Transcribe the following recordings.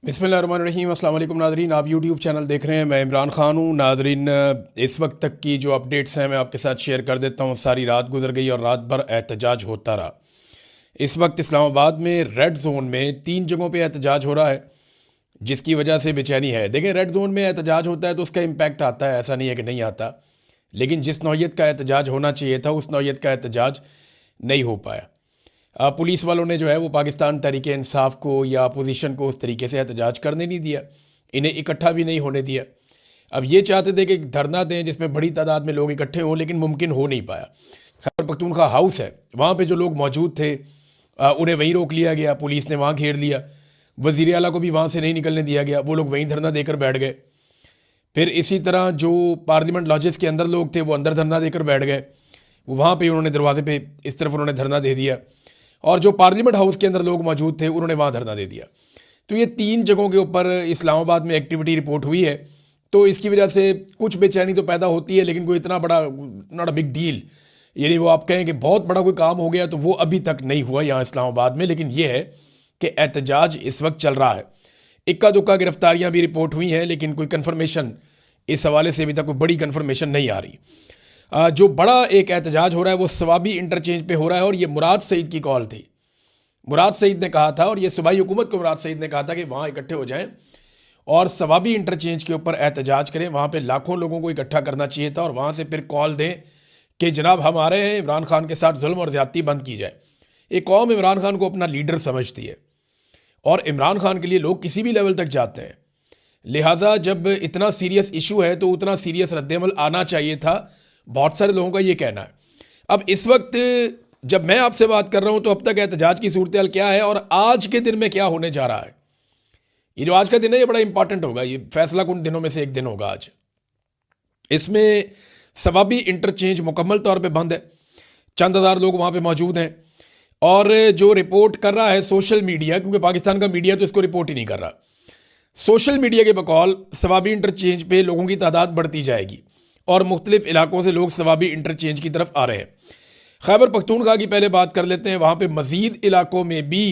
बिस्मिल्लाहिर्रहमानिर्रहीम। अस्सलाम वालेकुम नादरीन, आप यूट्यूब चैनल देख रहे हैं। मैं इमरान खान हूँ। नादरीन, इस वक्त तक की जो अपडेट्स हैं मैं आपके साथ शेयर कर देता हूँ। सारी रात गुजर गई और रात भर एहतजाज होता रहा। इस वक्त इस्लामाबाद में रेड जोन में 3 जगहों पे एहतजाज हो रहा है, जिसकी वजह से बेचैनी है। देखें, रेड जोन में एहतजाज होता है तो उसका इम्पैक्ट आता है, ऐसा नहीं है कि नहीं आता, लेकिन जिस नौइयत का एहतजाज होना चाहिए था उस नौइयत का एहतजाज नहीं हो पाया। पुलिस वालों ने जो है वो पाकिस्तान तहरीक इंसाफ को या अपोजिशन को उस तरीके से एहतजाज करने नहीं दिया, इन्हें इकट्ठा भी नहीं होने दिया। अब ये चाहते थे कि धरना दें जिसमें बड़ी तादाद में लोग इकट्ठे हों, लेकिन मुमकिन हो नहीं पाया। खैबर पख्तूनख्वा हाउस है, वहाँ पे जो लोग मौजूद थे उन्हें वहीं रोक लिया गया, पुलिस ने वहाँ घेर लिया। वज़ीर आला को भी वहाँ से नहीं निकलने दिया गया, वो लोग वहीं धरना देकर बैठ गए। फिर इसी तरह जो पार्लियामेंट लॉजेस के अंदर लोग थे वो अंदर धरना देकर बैठ गए, वो वहाँ पे उन्होंने दरवाजे पे इस तरफ उन्होंने धरना दे दिया, और जो पार्लियामेंट हाउस के अंदर लोग मौजूद थे उन्होंने वहाँ धरना दे दिया। तो ये 3 जगहों के ऊपर इस्लामाबाद में एक्टिविटी रिपोर्ट हुई है। तो इसकी वजह से कुछ बेचैनी तो पैदा होती है, लेकिन कोई इतना बड़ा नॉट अ बिग डील, यानी वो आप कहें कि बहुत बड़ा कोई काम हो गया तो वो अभी तक नहीं हुआ यहाँ इस्लामाबाद में। लेकिन ये है कि एहतजाज इस वक्त चल रहा है। इक्का दुक्का गिरफ्तारियाँ भी रिपोर्ट हुई हैं, लेकिन कोई कन्फर्मेशन इस हवाले से अभी तक कोई बड़ी कन्फर्मेशन नहीं आ रही। जो बड़ा एक एहतजाज हो रहा है वो सवाबी इंटरचेंज पे हो रहा है, और ये मुराद सईद की कॉल थी। मुराद सईद ने कहा था, और ये सूबाई हुकूमत को मुराद सईद ने कहा था कि वहाँ इकट्ठे हो जाएं और सवाबी इंटरचेंज के ऊपर एहतजाज करें। वहाँ पे लाखों लोगों को इकट्ठा करना चाहिए था, और वहाँ से फिर कॉल दें कि जनाब हम आ रहे हैं, इमरान खान के साथ जुल्म और ज़्यादती बंद की जाए। एक कौम इमरान खान को अपना लीडर समझती है, और इमरान खान के लिए लोग किसी भी लेवल तक जाते हैं। लिहाजा जब इतना सीरियस इशू है तो उतना सीरियस रद्दमल आना चाहिए था, बहुत सारे लोगों का ये कहना है। अब इस वक्त जब मैं आपसे बात कर रहा हूं तो अब तक एहतजाज की सूरत हाल क्या है और आज के दिन में क्या होने जा रहा है। ये जो आज का दिन है ये बड़ा इंपॉर्टेंट होगा, ये फैसला कुन दिनों में से एक दिन होगा आज। इसमें सवाबी इंटरचेंज मुकम्मल तौर पे बंद है, चंद हज़ार लोग वहाँ पे मौजूद हैं, और जो रिपोर्ट कर रहा है सोशल मीडिया, क्योंकि पाकिस्तान का मीडिया तो इसको रिपोर्ट ही नहीं कर रहा, सोशल मीडिया के बकौल सवाबी इंटरचेंज पे लोगों की तादाद बढ़ती जाएगी और मुख्तलिफ इलाकों से लोग सवाबी इंटरचेंज की तरफ आ रहे हैं। खैबर पख्तूनख्वा की पहले बात कर लेते हैं। वहाँ पे मज़ीद इलाकों में भी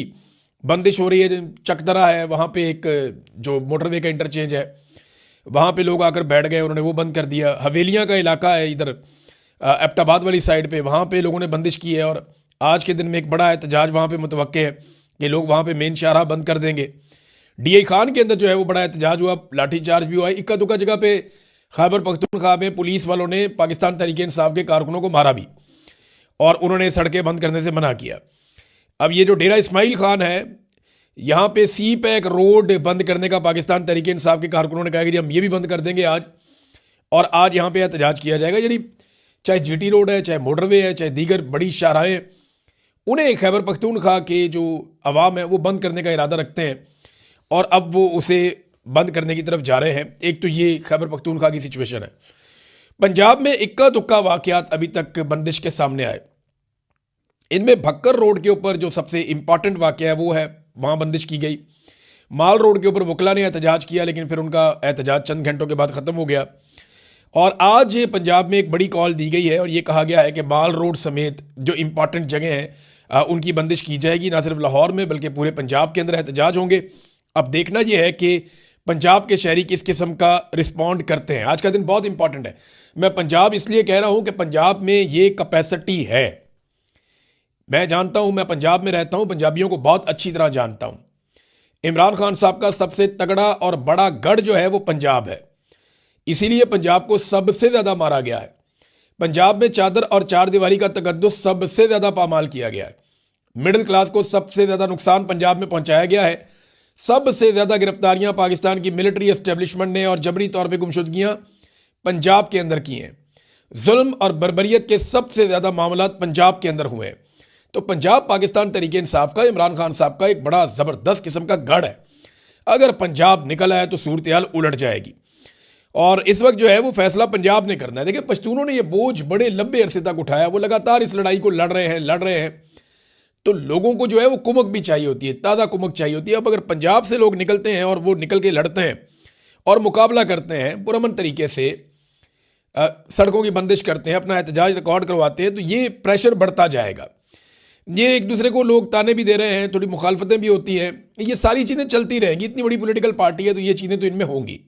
बंदिश हो रही है। चकदरा है, वहाँ पे एक जो मोटरवे का इंटरचेंज है, वहाँ पे लोग आकर बैठ गए, उन्होंने वो बंद कर दिया। हवेलियाँ का इलाका है इधर एबटाबाद वाली साइड पे, वहाँ पे लोगों ने बंदिश की है, और आज के दिन में एक बड़ा एहतजाज वहाँ पे मुतवक्के है कि लोग वहाँ पे मेन शाहराह बंद कर देंगे। DI खान के अंदर जो है वो बड़ा एहतजाज हुआ, लाठीचार्ज भी हुआ। इक्का दुक्का जगह पे खैबर पख्तूनख्वा में पुलिस वालों ने पाकिस्तान तहरीक इंसाफ के कारकुनों को मारा भी, और उन्होंने सड़कें बंद करने से मना किया। अब ये जो डेरा इस्माइल खान है, यहाँ पे सी पैक रोड बंद करने का पाकिस्तान तहरीक इंसाफ के कारकुनों ने कहा कि हम ये भी बंद कर देंगे आज, और आज यहाँ पे एहतजाज किया जाएगा। यानी चाहे GT रोड है, चाहे मोटरवे है, चाहे दीगर बड़ी शाहराहें, उन्हें खैबर पख्तूनख्वा के जो अवाम है वो बंद करने का इरादा रखते हैं, और अब वो उसे बंद करने की तरफ जा रहे हैं। एक तो ये खैबर पख्तूनख्वा की सिचुएशन है। पंजाब में इक्का दुक्का वाकयात अभी तक बंदिश के सामने आए। इनमें भक्कर रोड के ऊपर जो सबसे इंपॉर्टेंट वाकया है वो है, वहाँ बंदिश की गई। माल रोड के ऊपर वकला ने एहतजाज किया, लेकिन फिर उनका एहतजाज चंद घंटों के बाद ख़त्म हो गया। और आज पंजाब में एक बड़ी कॉल दी गई है, और ये कहा गया है कि माल रोड समेत जो इंपॉर्टेंट जगह हैं उनकी बंदिश की जाएगी। ना सिर्फ लाहौर में बल्कि पूरे पंजाब के अंदर एहतजाज होंगे। अब देखना यह है कि पंजाब के शहरी किस किस्म का रिस्पॉन्ड करते हैं। आज का दिन बहुत इंपॉर्टेंट है। मैं पंजाब इसलिए कह रहा हूं कि पंजाब में ये कैपेसिटी है। मैं जानता हूं, मैं पंजाब में रहता हूं, पंजाबियों को बहुत अच्छी तरह जानता हूं। इमरान खान साहब का सबसे तगड़ा और बड़ा गढ़ जो है वो पंजाब है, इसीलिए पंजाब को सबसे ज़्यादा मारा गया है। पंजाब में चादर और चार दीवारी का तकद्दुस सबसे ज़्यादा पामाल किया गया है। मिडिल क्लास को सबसे ज़्यादा नुकसान पंजाब में पहुंचाया गया है। सबसे ज़्यादा गिरफ्तारियां पाकिस्तान की मिलिट्री एस्टेब्लिशमेंट ने और जबरी तौर पे गुमशुदगियां पंजाब के अंदर की हैं। जुल्म और बर्बरियत के सबसे ज़्यादा मामला पंजाब के अंदर हुए हैं। तो पंजाब पाकिस्तान तरीके इंसाफ का, इमरान खान साहब का एक बड़ा ज़बरदस्त किस्म का गढ़ है। अगर पंजाब निकल आया तो सूरत हाल उलट जाएगी, और इस वक्त जो है वो फैसला पंजाब ने करना है। देखिए, पश्तूनों ने ये बोझ बड़े लंबे अरसे तक उठाया, वो लगातार इस लड़ाई को लड़ रहे हैं। तो लोगों को जो है वो कुमक भी चाहिए होती है, ताज़ा कुमक चाहिए होती है। अब अगर पंजाब से लोग निकलते हैं और वो निकल के लड़ते हैं और मुकाबला करते हैं पुरअमन तरीके से, सड़कों की बंदिश करते हैं, अपना एहतजाज रिकॉर्ड करवाते हैं, तो ये प्रेशर बढ़ता जाएगा। ये एक दूसरे को लोग ताने भी दे रहे हैं, थोड़ी मुखालफतें भी होती हैं, ये सारी चीज़ें चलती रहेंगी। इतनी बड़ी पॉलिटिकल पार्टी है तो ये चीज़ें तो इनमें होंगी।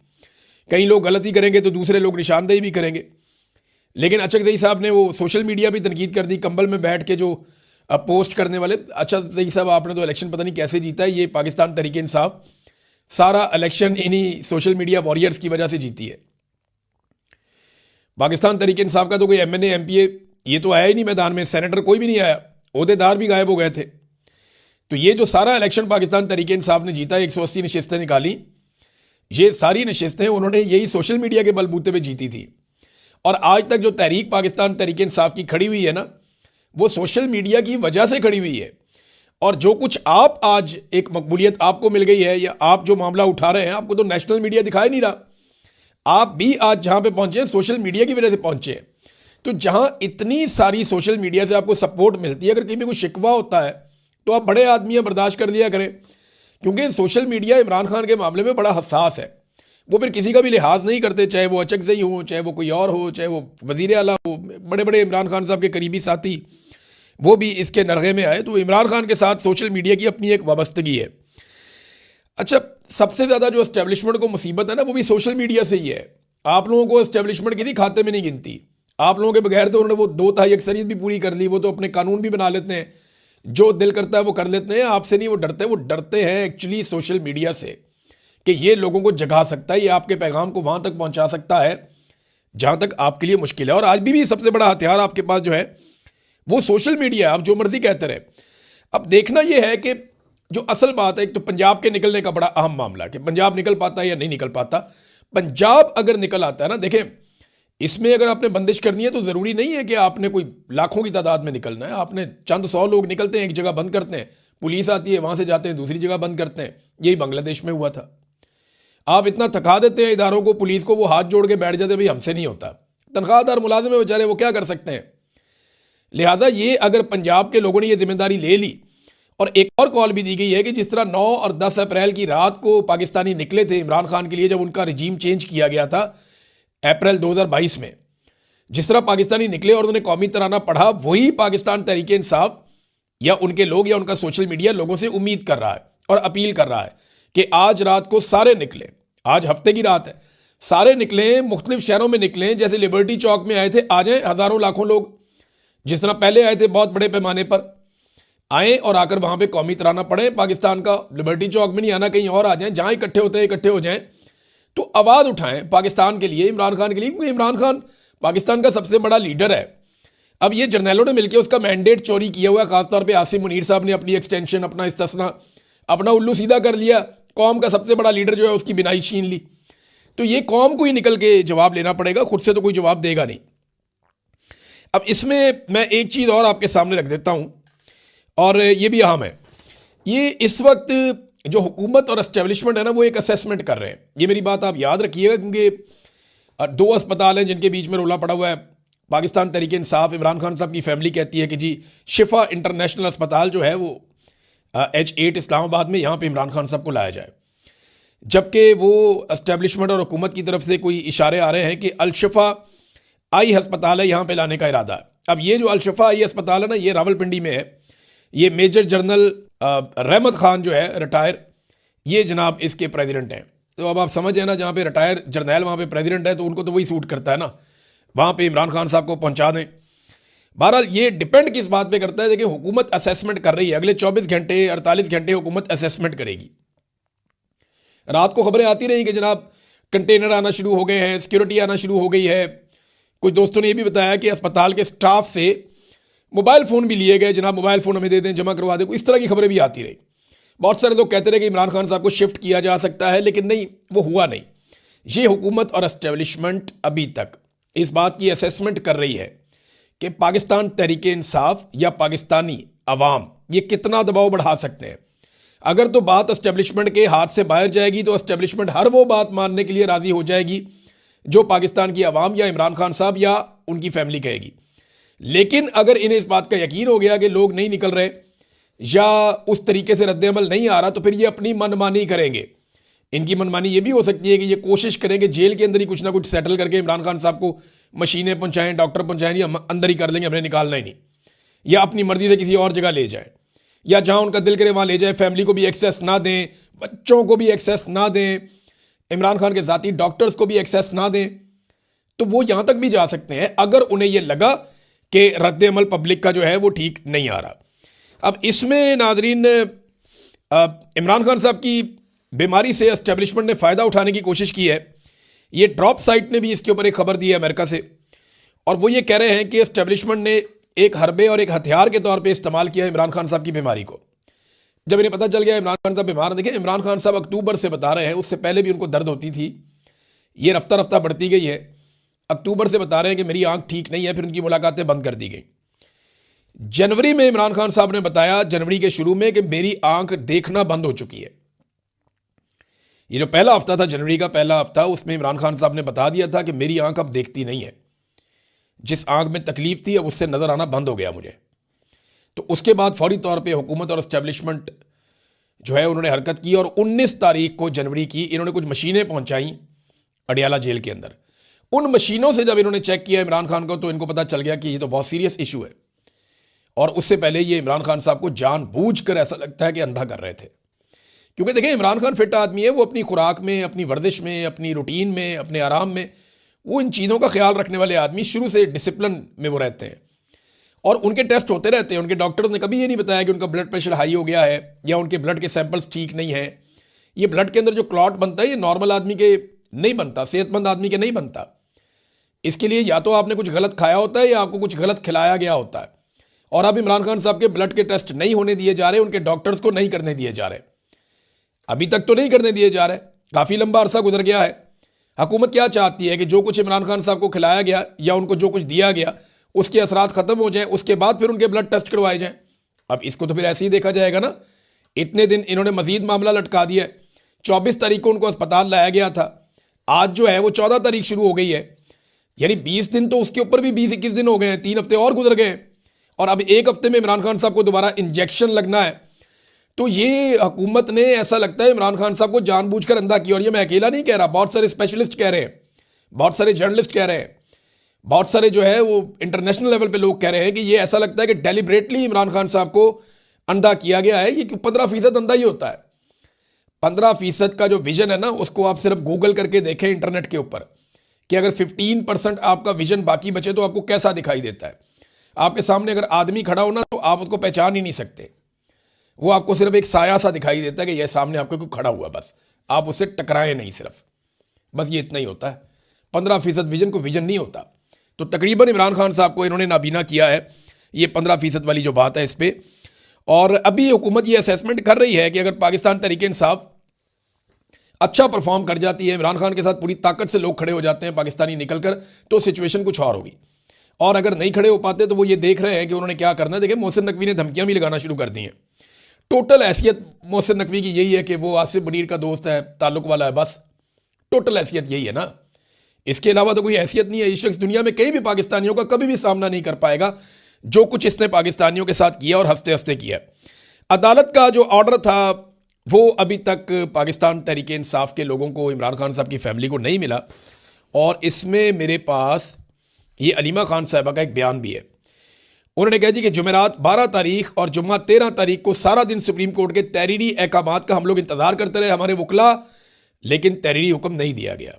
कई लोग गलती करेंगे तो दूसरे लोग निशानदेही भी करेंगे। लेकिन अचकज़ई साहब ने वो सोशल मीडिया भी तनकीद कर दी, कंबल में बैठ के जो पोस्ट करने वाले। अचकज़ई साहब आपने तो इलेक्शन पता नहीं कैसे जीता है, ये पाकिस्तान तहरीक इंसाफ सारा इलेक्शन इन्हीं सोशल मीडिया वॉरियर्स की वजह से जीती है। पाकिस्तान तहरीक इंसाफ का तो कोई एमएनए एमपीए ये तो आया ही नहीं मैदान में, सेनेटर कोई भी नहीं आया, ओहदेदार भी गायब हो गए थे। तो ये जो सारा इलेक्शन पाकिस्तान तहरीक इंसाफ ने जीता, 180 नशिस्तें निकाली, ये सारी नशिस्तें उन्होंने यही सोशल मीडिया के बलबूते पे जीती थी। और आज तक जो तहरीक पाकिस्तान तहरीक इंसाफ की खड़ी हुई है ना, वो सोशल मीडिया की वजह से खड़ी हुई है। और जो कुछ आप आज एक मकबूलियत आपको मिल गई है, या आप जो मामला उठा रहे हैं, आपको तो नेशनल मीडिया दिखाई नहीं रहा। आप भी आज जहां पे पहुंचे हैं सोशल मीडिया की वजह से पहुंचे हैं। तो जहां इतनी सारी सोशल मीडिया से आपको सपोर्ट मिलती है, अगर कहीं भी कोई शिकवा होता है तो आप बड़े आदमी हैं, बर्दाश्त कर लिया करें। क्योंकि सोशल मीडिया इमरान खान के मामले में बड़ा हसास है। वो फिर किसी का भी लिहाज नहीं करते, चाहे वो अचकज़ई हो, चाहे वो कोई और हो, चाहे वो वज़ीर आला हो। बड़े बड़े इमरान खान साहब के करीबी साथी वो भी इसके नरगे में आए। तो इमरान खान के साथ सोशल मीडिया की अपनी एक वाबस्तगी है। अच्छा, सबसे ज़्यादा जो एस्टेब्लिशमेंट को मुसीबत है ना, वो भी सोशल मीडिया से ही है। आप लोगों को एस्टेब्लिशमेंट किसी खाते में नहीं गिनती। आप लोगों के बगैर तो उन्होंने वो 2/3 अक्सरियत भी पूरी कर ली। वो तो अपने कानून भी बना लेते हैं, जो दिल करता है वो कर लेते हैं। आपसे नहीं वो डरते हैं एक्चुअली सोशल मीडिया से, कि ये लोगों को जगा सकता है, ये आपके पैगाम को वहाँ तक पहुँचा सकता है जहाँ तक आपके लिए मुश्किल है। और आज भी सबसे बड़ा हथियार आपके पास जो है वो सोशल मीडिया। आप जो मर्जी कहते रहे। अब देखना यह है कि जो असल बात है, एक तो पंजाब के निकलने का बड़ा अहम मामला है कि पंजाब निकल पाता है या नहीं निकल पाता। पंजाब अगर निकल आता है ना, देखें, इसमें अगर आपने बंदिश करनी है तो ज़रूरी नहीं है कि आपने कोई लाखों की तादाद में निकलना है। आपने चंद 100 लोग निकलते हैं, एक जगह बंद करते हैं, पुलिस आती है, वहाँ से जाते हैं दूसरी जगह बंद करते हैं। यही बांग्लादेश में हुआ था। आप इतना थका देते हैं इदारों को, पुलिस को, वो हाथ जोड़ के बैठ जाते हैं, भाई हमसे नहीं होता। तनख्वाहदार मुलाजिम है बेचारे, वो क्या कर सकते हैं। लिहाजा ये अगर पंजाब के लोगों ने ये जिम्मेदारी ले ली, और एक और कॉल भी दी गई है कि जिस तरह 9 और 10 अप्रैल की रात को पाकिस्तानी निकले थे इमरान खान के लिए, जब उनका रिजीम चेंज किया गया था अप्रैल 2022 में, जिस तरह पाकिस्तानी निकले और उन्होंने कौमी तराना पढ़ा, वही पाकिस्तान तहरीक इंसाफ या उनके लोग या उनका सोशल मीडिया लोगों से उम्मीद कर रहा है और अपील कर रहा है कि आज रात को सारे निकले। आज हफ्ते की रात है, सारे निकलें, मुख्तलिफ शहरों में निकलें। जैसे लिबर्टी चौक में आए थे, आ जाएं हज़ारों लाखों लोग, जिस तरह पहले आए थे बहुत बड़े पैमाने पर, आए और आकर वहां पे कौमी तराना पढ़े पाकिस्तान का। लिबर्टी चौक में नहीं आना, कहीं और आ जाएं, जहां इकट्ठे होते हैं इकट्ठे हो जाएं, तो आवाज़ उठाएं पाकिस्तान के लिए, इमरान खान के लिए। क्योंकि इमरान खान पाकिस्तान का सबसे बड़ा लीडर है। अब ये जर्नैलों ने मिलकर उसका मैंडेट चोरी किया हुआ है। खासतौर पर आसिम मुनीर साहब ने अपनी एक्सटेंशन, अपना इस्तिस्ना, अपना उल्लू सीधा कर लिया। कौम का सबसे बड़ा लीडर जो है उसकी बिनाई छीन ली। तो ये कौम को ही निकल के जवाब लेना पड़ेगा, खुद से तो कोई जवाब देगा नहीं। अब इसमें मैं एक चीज़ और आपके सामने रख देता हूं, और ये भी अहम है। ये इस वक्त जो हुकूमत और एस्टेब्लिशमेंट है ना, वो एक असेसमेंट कर रहे हैं। ये मेरी बात आप याद रखिएगा, क्योंकि 2 अस्पताल हैं जिनके बीच में रोला पड़ा हुआ है। पाकिस्तान तहरीक इंसाफ, इमरान खान साहब की फैमिली कहती है कि जी शिफा इंटरनेशनल अस्पताल जो है वो H8 इस्लामाबाद में, यहाँ पे इमरान खान साहब को लाया जाए। जबकि वो एस्टेब्लिशमेंट और हुकूमत की तरफ से कोई इशारे आ रहे हैं कि अल-शिफा आई अस्पताल है, यहाँ पे लाने का इरादा है। अब ये जो अल-शिफा आई अस्पताल है ना, ये रावलपिंडी में है। ये मेजर जनरल रहमत खान जो है रिटायर, ये जनाब इसके प्रेसिडेंट हैं। तो अब आप समझ हैं ना, जहाँ पे रिटायर जर्नैल वहाँ पे प्रेसिडेंट है, तो उनको तो वही सूट करता है ना, वहाँ पे इमरान खान साहब को पहुँचा दें। बहरहाल ये डिपेंड किस बात पे करता है। देखिए, हुकूमत असेसमेंट कर रही है, अगले 24 घंटे 48 घंटे हुकूमत असेसमेंट करेगी। रात को खबरें आती रही कि जनाब कंटेनर आना शुरू हो गए हैं, सिक्योरिटी आना शुरू हो गई है। कुछ दोस्तों ने यह भी बताया कि अस्पताल के स्टाफ से मोबाइल फ़ोन भी लिए गए, जनाब मोबाइल फ़ोन हमें दे दें, जमा करवा दें। इस तरह की खबरें भी आती रही। बहुत सारे लोग कहते रहे कि इमरान खान साहब को शिफ्ट किया जा सकता है, लेकिन नहीं, वो हुआ नहीं। ये हुकूमत और एस्टेब्लिशमेंट अभी तक इस बात की असेसमेंट कर रही है कि पाकिस्तान तहरीक इंसाफ या पाकिस्तानी अवाम ये कितना दबाव बढ़ा सकते हैं। अगर तो बात एस्टेब्लिशमेंट के हाथ से बाहर जाएगी तो एस्टेब्लिशमेंट हर वो बात मानने के लिए राज़ी हो जाएगी जो पाकिस्तान की अवाम या इमरान खान साहब या उनकी फैमिली कहेगी। लेकिन अगर इन्हें इस बात का यकीन हो गया कि लोग नहीं निकल रहे या उस तरीके से रद्द-ए-अमल नहीं आ रहा, तो फिर ये अपनी मनमानी करेंगे। इनकी मनमानी ये भी हो सकती है कि ये कोशिश करेंगे जेल के अंदर ही कुछ ना कुछ सेटल करके इमरान खान साहब को मशीनें पहुंचाएं, डॉक्टर पहुंचाएं, या अंदर ही कर लेंगे, हमने निकालना ही नहीं। या अपनी मर्जी से किसी और जगह ले जाएं, या जहां उनका दिल करे वहां ले जाए, फैमिली को भी एक्सेस ना दें, बच्चों को भी एक्सेस ना दें, इमरान खान के ज़ाती डॉक्टर्स को भी एक्सेस ना दें, तो वो यहां तक भी जा सकते हैं अगर उन्हें यह लगा कि रद्द अमल पब्लिक का जो है वो ठीक नहीं आ रहा। अब इसमें नाजरीन इमरान खान साहब की बीमारी से एस्टेब्लिशमेंट ने फ़ायदा उठाने की कोशिश की है। ये ड्रॉप साइट ने भी इसके ऊपर एक खबर दी है अमेरिका से, और वो ये कह रहे हैं कि एस्टेब्लिशमेंट ने एक हरबे और एक हथियार के तौर पे इस्तेमाल किया इमरान खान साहब की बीमारी को। जब इन्हें पता चल गया इमरान खान साहब बीमार, देखिए इमरान खान साहब अक्टूबर से बता रहे हैं, उससे पहले भी उनको दर्द होती थी, ये रफ्ता रफ्ता बढ़ती गई है। अक्टूबर से बता रहे हैं कि मेरी आंख ठीक नहीं है, फिर उनकी मुलाकातें बंद कर दी गई। जनवरी में इमरान खान साहब ने बताया, जनवरी के शुरू में, कि मेरी आंख देखना बंद हो चुकी है। ये जो पहला हफ्ता था, जनवरी का पहला हफ्ता, उसमें इमरान खान साहब ने बता दिया था कि मेरी आंख अब देखती नहीं है, जिस आंख में तकलीफ थी अब उससे नजर आना बंद हो गया मुझे। तो उसके बाद फौरी तौर पे हुकूमत और एस्टेब्लिशमेंट जो है उन्होंने हरकत की, और 19 तारीख को जनवरी की इन्होंने कुछ मशीनें पहुंचाई अडियाला जेल के अंदर। उन मशीनों से जब इन्होंने चेक किया इमरान खान को, तो इनको पता चल गया कि ये तो बहुत सीरियस इशू है। और उससे पहले ये इमरान खान साहब को जानबूझकर ऐसा लगता है कि अंधा कर रहे थे, क्योंकि देखिए इमरान खान फिट आदमी है, वो अपनी खुराक में, अपनी वर्जिश में, अपनी रूटीन में, अपने आराम में, वो इन चीज़ों का ख्याल रखने वाले आदमी, शुरू से डिसिप्लिन में वो रहते हैं, और उनके टेस्ट होते रहते हैं। उनके डॉक्टर्स ने कभी ये नहीं बताया कि उनका ब्लड प्रेशर हाई हो गया है या उनके ब्लड के सैंपल्स ठीक नहीं है। ये ब्लड के अंदर जो क्लॉट बनता है ये नॉर्मल आदमी के नहीं बनता, सेहतमंद आदमी के नहीं बनता। इसके लिए या तो आपने कुछ गलत खाया होता है या आपको कुछ गलत खिलाया गया होता है। और अब इमरान खान साहब के ब्लड के टेस्ट नहीं होने दिए जा रहे, उनके डॉक्टर्स को नहीं करने दिए जा रहे, अभी तक तो नहीं करने दिए जा रहे। काफ़ी लंबा अरसा गुजर गया है। हुकूमत क्या चाहती है कि जो कुछ इमरान खान साहब को खिलाया गया या उनको जो कुछ दिया गया उसके असरात खत्म हो जाएं, उसके बाद फिर उनके ब्लड टेस्ट करवाए जाएं। अब इसको तो फिर ऐसे ही देखा जाएगा ना। इतने दिन इन्होंने मजीद मामला लटका दिया है। 24 तारीख को उनको अस्पताल लाया गया था, आज जो है वो 14 तारीख शुरू हो गई है, यानी 20 दिन, तो उसके ऊपर भी 20-21 दिन हो गए हैं, 3 हफ्ते और गुजर गए हैं। और अब 1 हफ्ते में इमरान खान साहब को दोबारा इंजेक्शन लगना है। तो ये हुकूमत ने, ऐसा लगता है, इमरान खान साहब को जानबूझकर अंधा किया। और ये मैं अकेला नहीं कह रहा, बहुत सारे स्पेशलिस्ट कह रहे हैं, बहुत सारे जर्नलिस्ट कह रहे हैं, बहुत सारे जो है वो इंटरनेशनल लेवल पे लोग कह रहे हैं कि ये ऐसा लगता है कि डेलिब्रेटली इमरान खान साहब को अंधा किया गया है। ये 15% अंधा ही होता है। 15% का जो विजन है ना, उसको आप सिर्फ गूगल करके देखें इंटरनेट के ऊपर, कि अगर 15% आपका विजन बाकी बचे तो आपको कैसा दिखाई देता है। आपके सामने अगर आदमी खड़ा हो ना, तो आप उसको पहचान ही नहीं सकते। वो आपको सिर्फ एक साया सा दिखाई देता है कि यह सामने आपको कोई खड़ा हुआ, बस आप उससे टकराए नहीं, सिर्फ बस ये इतना ही होता है। 15% विजन को विजन नहीं होता। तो तकरीबन इमरान खान साहब को इन्होंने नाबीना किया है, ये 15% वाली जो बात है इस पर। और अभी हुकूमत ये असेसमेंट कर रही है कि अगर पाकिस्तान तहरीक इंसाफ अच्छा परफॉर्म कर जाती है, इमरान खान के साथ पूरी ताकत से लोग खड़े हो जाते हैं पाकिस्तानी निकलकर, तो सिचुएशन कुछ और होगी। और अगर नहीं खड़े हो पाते तो वो ये देख रहे हैं कि उन्होंने क्या करना है। देखिए मोहसिन नकवी ने धमकियां भी लगाना शुरू कर दी हैं। टोटल हैसियत मोहसिन नकवी की यही है कि वो आसिफ मुनीर का दोस्त है, ताल्लुक वाला है, बस टोटल हैसियत यही है ना। इसके अलावा तो कोई हैसियत नहीं है। इस शख्स दुनिया में कई भी पाकिस्तानियों का कभी भी सामना नहीं कर पाएगा जो कुछ इसने पाकिस्तानियों के साथ किया और हंसते हंसते किया। अदालत का जो ऑर्डर था वो अभी तक पाकिस्तान तहरीक इंसाफ के लोगों को, इमरान खान साहब की फैमिली को नहीं मिला। और इसमें मेरे पास ये अलीमा खान साहबा का एक बयान भी है। उन्होंने कहा जी कि जुमेरात 12 तारीख और जुम्मा 13 तारीख को सारा दिन सुप्रीम कोर्ट के तहरीरी अहकामात का हम लोग इंतजार करते रहे, हमारे वकला, लेकिन तहरीरी हुक्म नहीं दिया गया।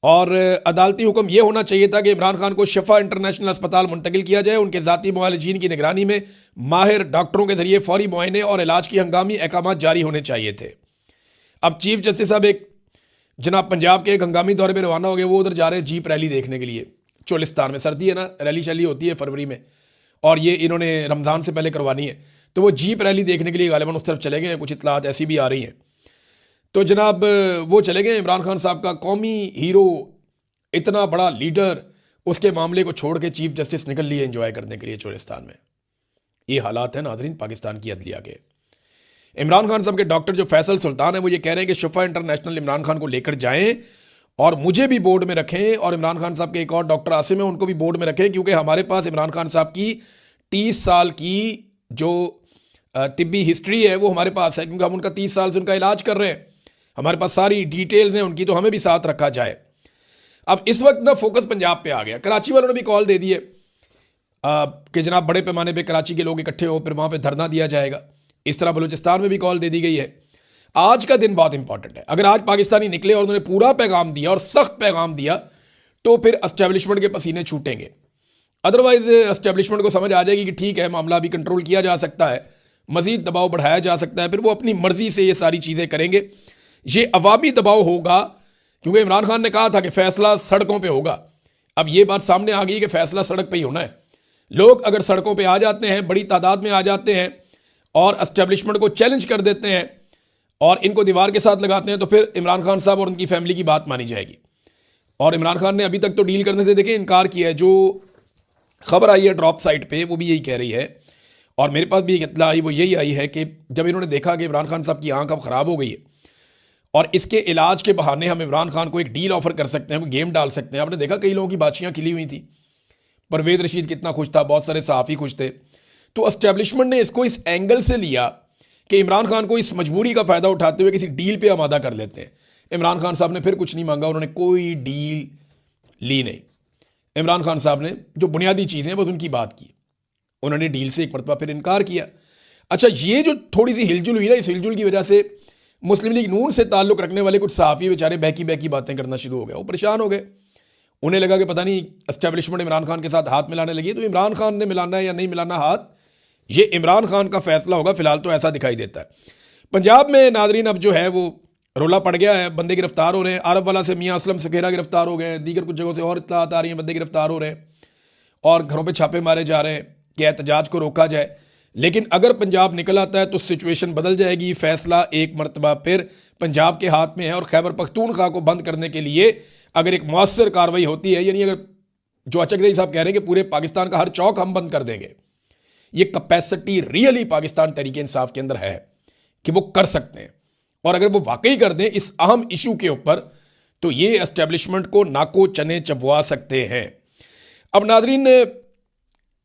और अदालती हुक्म यह होना चाहिए था कि इमरान खान को शिफा इंटरनेशनल अस्पताल मुंतकिल किया जाए। उनके ज़ाती मुआलिजीन की निगरानी में माहिर डॉक्टरों के जरिए फौरी मुआयने और इलाज की हंगामी अहकामात जारी होने चाहिए थे। अब चीफ जस्टिस साहब एक जनाब पंजाब के एक हंगामी दौरे पर रवाना हो गए। वो उधर जा रहे हैं जीप रैली देखने के लिए, चोलिस्तान में। सर्दी है ना, रैली शैली होती है फरवरी में, और ये इन्होंने रमज़ान से पहले करवानी है। तो वो जीप रैली देखने के लिए गालिबन उस तरफ चले गए। कुछ इतलात ऐसी भी आ रही हैं। तो जनाब वो चले गए। इमरान खान साहब का कौमी हीरो, इतना बड़ा लीडर, उसके मामले को छोड़ के चीफ जस्टिस निकल लिए एंजॉय करने के लिए चोलिस्तान में। ये हालात है नाज़रीन पाकिस्तान की अदलिया के। इमरान खान साहब के डॉक्टर जो फैसल सुल्तान है वो ये कह रहे हैं कि शिफा इंटरनेशनल इमरान खान को लेकर जाएं और मुझे भी बोर्ड में रखें, और इमरान खान साहब के एक और डॉक्टर आसिम है उनको भी बोर्ड में रखें, क्योंकि हमारे पास इमरान खान साहब की 30 साल की जो तिब्बी हिस्ट्री है वो हमारे पास है, क्योंकि हम उनका 30 साल से उनका इलाज कर रहे हैं। हमारे पास सारी डिटेल्स हैं उनकी, तो हमें भी साथ रखा जाए। अब इस वक्त ना फोकस पंजाब पे आ गया। कराची वालों ने भी कॉल दे दी है। कि जनाब बड़े पैमाने पे कराची के लोग इकट्ठे हो, फिर वहाँ पे धरना दिया जाएगा। इस तरह बलूचिस्तान में भी कॉल दे दी गई है। आज का दिन बहुत इंपॉर्टेंट है। अगर आज पाकिस्तानी निकले और उन्होंने पूरा पैगाम दिया और सख्त पैगाम दिया तो फिर एस्टेब्लिशमेंट के पसीने छूटेंगे। अदरवाइज एस्टेब्लिशमेंट को समझ आ जाएगी कि ठीक है, मामला अभी कंट्रोल किया जा सकता है, मजीद दबाव बढ़ाया जा सकता है, फिर वो अपनी मर्जी से ये सारी चीज़ें करेंगे। ये अवामी दबाव होगा, क्योंकि इमरान खान ने कहा था कि फैसला सड़कों पे होगा। अब ये बात सामने आ गई कि फैसला सड़क पे ही होना है। लोग अगर सड़कों पे आ जाते हैं, बड़ी तादाद में आ जाते हैं और एस्टेब्लिशमेंट को चैलेंज कर देते हैं और इनको दीवार के साथ लगाते हैं, तो फिर इमरान खान साहब और उनकी फैमिली की बात मानी जाएगी। और इमरान खान ने अभी तक तो डील करने से देखें इनकार किया है। जो खबर आई है ड्रॉप साइट पे वो भी यही कह रही है, और मेरे पास भी एक इत्तला आई, वो यही आई है कि जब इन्होंने देखा कि इमरान खान साहब की आंख अब ख़राब हो गई है और इसके इलाज के बहाने हम इमरान खान को एक डील ऑफर कर सकते हैं, कोई गेम डाल सकते हैं। आपने देखा कई लोगों की बातचियाँ खिली हुई थी। परवेज रशीद कितना खुश था, बहुत सारे सहाफ़ी खुश थे। तो एस्टेब्लिशमेंट ने इसको इस एंगल से लिया कि इमरान खान को इस मजबूरी का फ़ायदा उठाते हुए किसी डील पे आमादा कर लेते हैं। इमरान खान साहब ने फिर कुछ नहीं मांगा, उन्होंने कोई डील ली नहीं। इमरान खान साहब ने जो बुनियादी चीज़ें बस उनकी बात की, उन्होंने डील से एक मरतबा फिर इनकार किया। अच्छा, ये जो थोड़ी सी हिलजुल हुई ना, इस हिलजुल की वजह से मुस्लिम लीग नून से ताल्लुक़ रखने वाले कुछ सहाफ़ी बेचारे बहकी बहकी बातें करना शुरू हो गए। वो परेशान हो गए। उन्हें लगा कि पता नहीं एस्टेब्लिशमेंट इमरान खान के साथ हाथ मिलाने लगी। तो इमरान खान ने मिलाना है या नहीं मिलाना हाथ, ये इमरान खान का फैसला होगा। फिलहाल तो ऐसा दिखाई देता है। पंजाब में नादरीन अब जो है वो रोला पड़ गया है, बंदे गिरफ्तार हो रहे हैं। अरब वाला से मियाँ असलम सखेरा गिरफ्तार हो गए हैं, दीगर कुछ जगहों से और इत्तलात आ रही हैं, बंदे गिरफ्तार हो रहे हैं और घरों पे छापे मारे जा रहे हैं कि एहतजाज को रोका जाए। लेकिन अगर पंजाब निकल आता है तो सिचुएशन बदल जाएगी। फैसला एक मरतबा फिर पंजाब के हाथ में है और खैबर पख्तूनख्वा को बंद करने के लिए अगर एक मौसर कार्रवाई होती है, यानी अगर जो अचकज़ई साहब कह रहे हैं कि पूरे पाकिस्तान का हर चौक हम बंद कर देंगे, ये कैपेसिटी रियली पाकिस्तान तहरीक इंसाफ के अंदर है कि वो कर सकते हैं। और अगर वो वाकई कर दें इस अहम इशू के ऊपर, तो ये एस्टेब्लिशमेंट को नाको चने चबवा सकते हैं। अब नादरीन,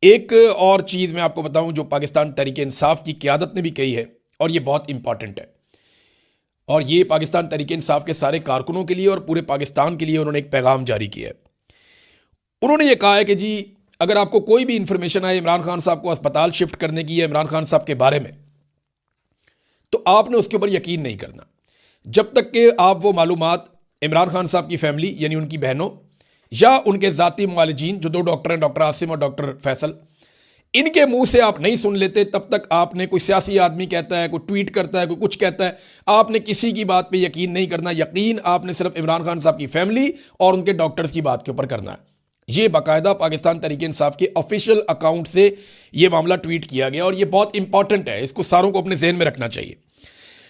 एक और चीज़ मैं आपको बताऊं जो पाकिस्तान तहरीक इंसाफ की क़यादत ने भी कही है, और ये बहुत इंपॉर्टेंट है, और ये पाकिस्तान तहरीक इंसाफ के सारे कारकुनों के लिए और पूरे पाकिस्तान के लिए उन्होंने एक पैगाम जारी किया है। उन्होंने ये कहा है कि जी, अगर आपको कोई भी इंफॉर्मेशन आए इमरान खान साहब को अस्पताल शिफ्ट करने की या इमरान खान साहब के बारे में, तो आपने उसके ऊपर यकीन नहीं करना जब तक कि आप वो मालूमात इमरान खान साहब की फैमिली यानी उनकी बहनों या उनके ज़ाती मुआलिजीन जो 2 डॉक्टर हैं, डॉक्टर आसिम और डॉक्टर फैसल, इनके मुंह से आप नहीं सुन लेते। तब तक आपने, कोई सियासी आदमी कहता है, कोई ट्वीट करता है, कोई कुछ कहता है, आपने किसी की बात पे यकीन नहीं करना। यकीन आपने सिर्फ इमरान खान साहब की फैमिली और उनके डॉक्टर्स की बात के ऊपर करना है। ये बाकायदा पाकिस्तान तहरीक इंसाफ के ऑफिशियल अकाउंट से ये मामला ट्वीट किया गया और ये बहुत इंपॉर्टेंट है, इसको सारों को अपने जहन में रखना चाहिए।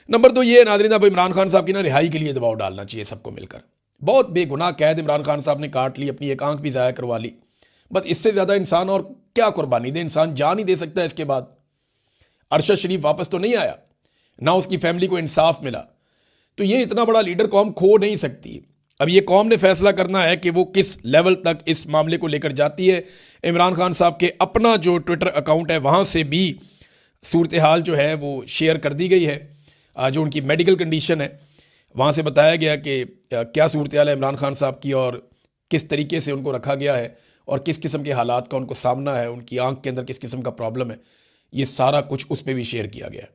नंबर 2 ये नाज़रीन, अब इमरान खान साहब की ना रिहाई के लिए दबाव डालना चाहिए सबको मिलकर। बहुत बेगुनाह कैद इमरान खान साहब ने काट ली, अपनी एक आंख भी ज़ाया करवा ली। बस इससे ज़्यादा इंसान और क्या कुर्बानी दे, इंसान जान ही दे सकता है। इसके बाद अरशद शरीफ वापस तो नहीं आया, ना उसकी फैमिली को इंसाफ मिला। तो ये इतना बड़ा लीडर कौम खो नहीं सकती। अब ये कौम ने फैसला करना है कि वो किस लेवल तक इस मामले को लेकर जाती है। इमरान खान साहब के अपना जो ट्विटर अकाउंट है वहाँ से भी सूरत हाल जो है वो शेयर कर दी गई है। जो उनकी मेडिकल कंडीशन है वहाँ से बताया गया कि क्या सूरत हाल है इमरान खान साहब की और किस तरीके से उनको रखा गया है और किस किस्म के हालात का उनको सामना है, उनकी आंख के अंदर किस किस्म का प्रॉब्लम है, ये सारा कुछ उस पर भी शेयर किया गया है।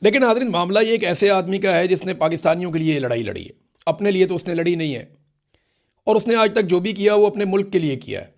लेकिन नाज़रीन, मामला ये एक ऐसे आदमी का है जिसने पाकिस्तानियों के लिए ये लड़ाई लड़ी है। अपने लिए तो उसने लड़ी नहीं है, और उसने आज तक जो भी किया वो अपने मुल्क के लिए किया है।